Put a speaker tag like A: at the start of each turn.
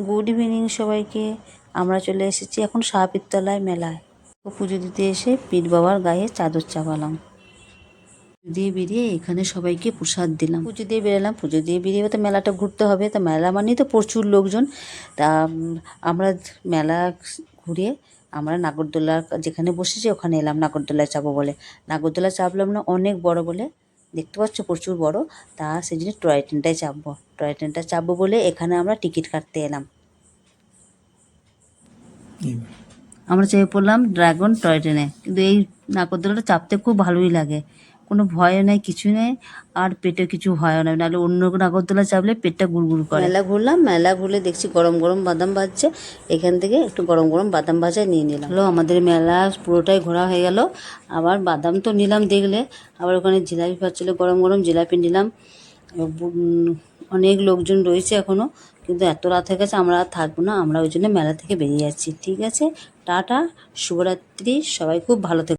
A: Good evening সবাইকে। আমরা চলে এসেছি এখন শাহপীরতলায় মেলায়। পুজো দিতে এসে পীর বাবার গায়ে চাদর চাপালাম, দিয়ে বেরিয়ে এখানে সবাইকে প্রসাদ দিলাম। পুজো দিয়ে বেরোলাম, পুজো দিয়ে বেরিয়ে তো মেলাটা ঘুরতে হবে। তো মেলা মানেই তো প্রচুর লোকজন। তা আমরা মেলা ঘুরে আমরা নাগরদোলার যেখানে বসেছি ওখানে এলাম নাগরদোলায় চাপবো বলে। নাগরদোলা চাপলাম না, অনেক বড় বলে, দেখতে পাচ্ছ প্রচুর বড়। তা সেই জন্য টয় ট্রেনটায় চাপবো, টয় ট্রেনটা চাপবো বলে এখানে আমরা টিকিট কাটতে এলাম। আমরা চেপে পড়লাম ড্রাগন টয় ট্রেনে। কিন্তু এই নাগরদোলাটা চাপতে খুব ভালোই লাগে, কোনো ভয় নেই, কিছু নেই, আর পেটে কিছু হয় না। নাহলে অন্য নাগরদোলা চাপলে পেটটা গুড়গুড় করে। মেলা ঘুরলাম, মেলা ঘুরে দেখছি গরম গরম বাদাম ভাজছে। এখান থেকে একটু গরম গরম বাদাম ভাজা নিয়ে নিলাম। হলো আমাদের মেলা পুরোটাই ঘোরা হয়ে গেল। আবার বাদাম তো নিলাম দেখলে, আবার ওখানে জিলাপি পাচ্ছিলো, গরম গরম জিলাপি নিলাম। অনেক লোকজন রয়েছে এখনও, কিন্তু এত রাত হয়ে গেছে, আমরা আর থাকবো না। আমরা ওই জন্য মেলা থেকে বেরিয়ে যাচ্ছি। ঠিক আছে, টাটা, শুভরাত্রি, সবাই খুব ভালো থেকো।